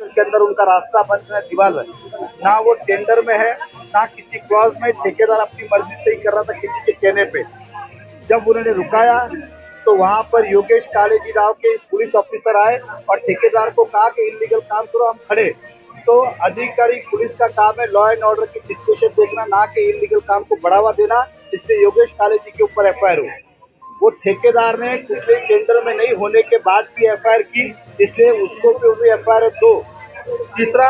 के अंदर उनका रास्ता बंद है, दीवार है, ना वो टेंडर में है, ना किसी क्लॉज में। ठेकेदार अपनी मर्जी से ही कर रहा था किसी के कहने पे। जब उन्होंने रुकाया तो वहां पर योगेश कालेजी राव के पुलिस ऑफिसर आए और ठेकेदार को कहा कि इलीगल काम करो, हम खड़े। तो अधिकारी पुलिस का काम है लॉ एंड ऑर्डर की सिचुएशन देखना, ना कि इलीगल काम को बढ़ावा देना। इसलिए योगेश कालेजी के ऊपर एफआईआर हुई। वो ठेकेदार ने पिछले टेंडर में नहीं होने के बाद भी एफआईआर की, इसलिए उसको भी एफआईआर 2। तीसरा,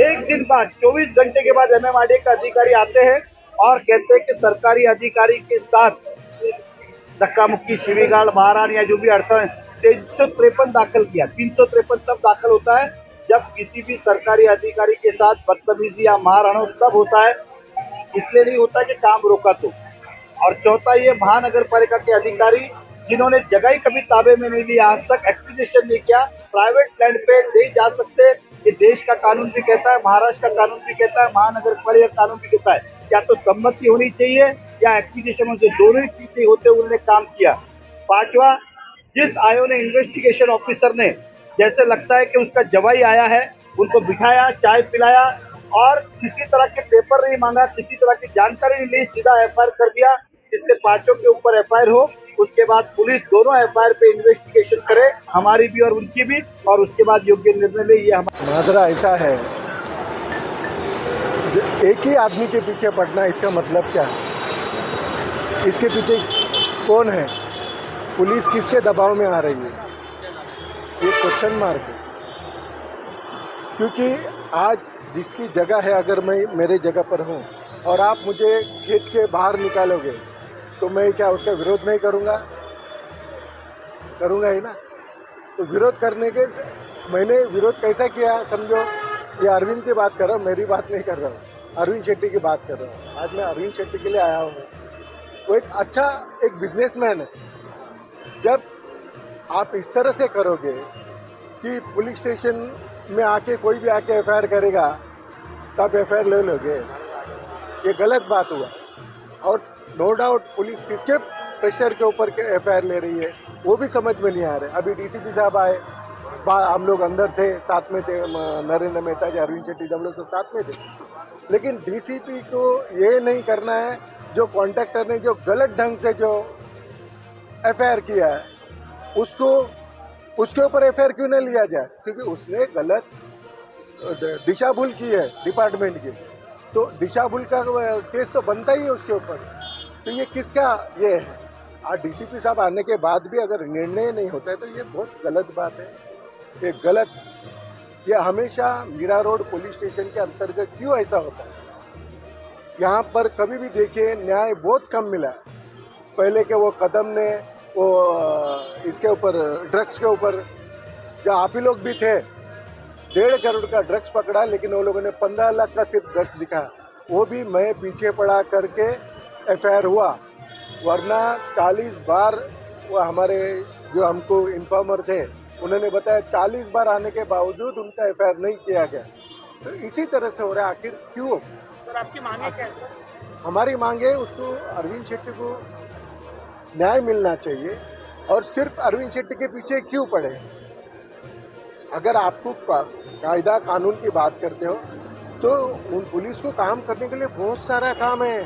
एक दिन बाद 24 घंटे के बाद एमएमआरडीए का अधिकारी आते हैं और कहते हैं कि सरकारी अधिकारी के साथ धक्का मुक्की, शिवीगाड़, मारहाण या जो भी अड़चन। 353 दाखिल किया। 353 तब दाखिल होता है जब किसी भी सरकारी अधिकारी के साथ बदतमीजी या मारहाण तब होता है, इसलिए नहीं होता कि काम रोका तो। और चौथा, ये महानगर पालिका के अधिकारी जिन्होंने जगह ही कभी ताबे में नहीं लिया, आज तक एक्विजिशन नहीं किया, प्राइवेट लैंड पे नहीं जा सकते। ये देश का कानून भी कहता है, महाराष्ट्र का कानून भी कहता है, महानगर पालिका कानून भी कहता है, या तो सम्मति होनी चाहिए या एक्विजिशन होनी चाहिए। दोनों ही चीजें होते उन्होंने काम किया। पांचवा, जिस आयो ने इन्वेस्टिगेशन ऑफिसर ने, जैसे लगता है कि उसका जवाई आया है, उनको बिठाया, चाय पिलाया और किसी तरह के पेपर नहीं मांगा, किसी तरह की जानकारी नहीं ली, सीधा एफआईआर कर दिया। इसलिए पांचों के ऊपर एफआईआर हो, उसके बाद पुलिस दोनों एफआईआर पे इन्वेस्टिगेशन करे, हमारी भी और उनकी भी, और उसके बाद योग्य निर्णय ले। ये हमारा माजरा ऐसा है, एक ही आदमी के पीछे पड़ना, इसका मतलब क्या है? इसके पीछे कौन है? पुलिस किसके दबाव में आ रही है? ये क्वेश्चन मार्क है। क्योंकि आज जिसकी जगह है, अगर मैं मेरे जगह पर हूँ और आप मुझे खींच के बाहर निकालोगे तो मैं क्या उसका विरोध नहीं करूँगा? करूँगा ही ना। तो विरोध करने के, मैंने विरोध कैसा किया समझो। ये अरविंद की बात कर रहा हूँ, मेरी बात नहीं कर रहा हूँ, अरविंद शेट्टी की बात कर रहा हूँ। आज मैं अरविंद शेट्टी के लिए आया हूँ। वो एक अच्छा एक बिजनेसमैन है। जब आप इस तरह से करोगे कि पुलिस स्टेशन में आके कोई भी आके एफआईआर करेगा तब एफआईआर ले लोगे, ये गलत बात हुआ। और नो डाउट पुलिस किसके प्रेशर के ऊपर के एफआईआर ले रही है वो भी समझ में नहीं आ रहा है। अभी डीसीपी साहब आए, हम लोग अंदर थे, साथ में थे, नरेंद्र मेहता जी, अरविंद शेट्टी, हम लोग सब साथ में थे। लेकिन डीसीपी को ये नहीं करना है, जो कॉन्ट्रैक्टर ने जो गलत ढंग से जो एफआईआर किया है उसको, उसके ऊपर एफआईआर क्यों नहीं लिया जाए? क्योंकि उसने गलत दिशा भूल की है डिपार्टमेंट की, तो दिशा भूल का केस तो बनता ही है उसके ऊपर। तो ये किसका ये है? आज डीसीपी साहब आने के बाद भी अगर निर्णय नहीं होता है तो ये बहुत गलत बात है। ये गलत, ये हमेशा मीरा रोड पुलिस स्टेशन के अंतर्गत क्यों ऐसा होता है? यहाँ पर कभी भी देखिए न्याय बहुत कम मिला है। पहले के वो कदम ने वो इसके ऊपर ड्रग्स के ऊपर, जो आप ही लोग भी थे, 1.5 करोड़ का ड्रग्स पकड़ा, लेकिन वो लोगों ने 15 लाख का सिर्फ ड्रग्स दिखाया, वो भी मैं पीछे पड़ा करके एफआईआर हुआ। वरना 40 बार वो हमारे जो हमको इन्फॉर्मर थे उन्होंने बताया 40 बार आने के बावजूद उनका एफआईआर नहीं किया गया। तो इसी तरह से हो रहा है। आखिर क्यों? सर आपकी मांगे क्या है सर? हमारी मांगे, उसको अरविंद शेट्टी को न्याय मिलना चाहिए। और सिर्फ अरविंद शेट्टी के पीछे क्यों पड़े? अगर आपको कायदा कानून की बात करते हो तो उन पुलिस को काम करने के लिए बहुत सारा काम है।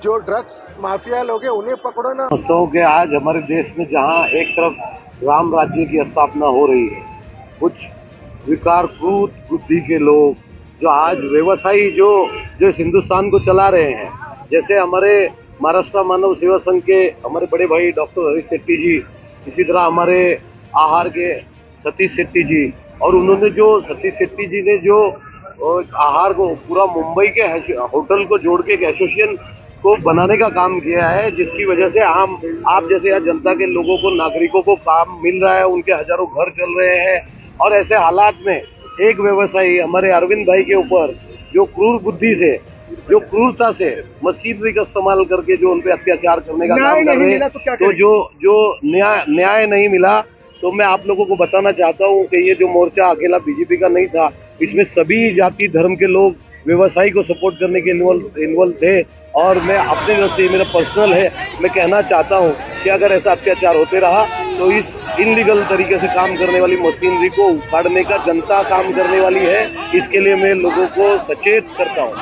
जो ड्रग्स माफिया लोग हैं उन्हें पकड़ो ना। समझता कि आज हमारे देश में जहां एक तरफ राम राज्य की स्थापना हो रही है, कुछ विकार क्रूर बुद्धि के लोग जो आज व्यवसायी जो हिंदुस्तान को चला रहे हैं, जैसे हमारे महाराष्ट्र मानव सेवा संघ के हमारे बड़े भाई डॉक्टर हरीश शेट्टी जी, इसी तरह हमारे आहार के सतीश शेट्टी जी, और उन्होंने जो सतीश शेट्टी जी ने जो आहार को पूरा मुंबई के होटल को जोड़ के एक एसोसिएशन को बनाने का काम किया है, जिसकी वजह से आप जैसे यहाँ जनता के लोगों को, नागरिकों को काम मिल रहा है, उनके हजारों घर चल रहे हैं। और ऐसे हालात में एक व्यवसायी हमारे अरविंद भाई के ऊपर जो क्रूर बुद्धि से, जो क्रूरता से मशीनरी का इस्तेमाल करके जो उन पे अत्याचार करने का काम कर रहे हैं, तो जो न्याय नहीं मिला, तो मैं आप लोगों को बताना चाहता हूँ कि ये जो मोर्चा अकेला बीजेपी का नहीं था, इसमें सभी जाति धर्म के लोग व्यवसायी को सपोर्ट करने के इन्वॉल्व थे। और मैं अपनी तरफ से, मेरा पर्सनल है, मैं कहना चाहता हूँ कि अगर ऐसा अत्याचार होते रहा तो इस इनलीगल तरीके से काम करने वाली मशीनरी को उखाड़ने का जनता काम करने वाली है। इसके लिए मैं लोगों को सचेत करता हूँ।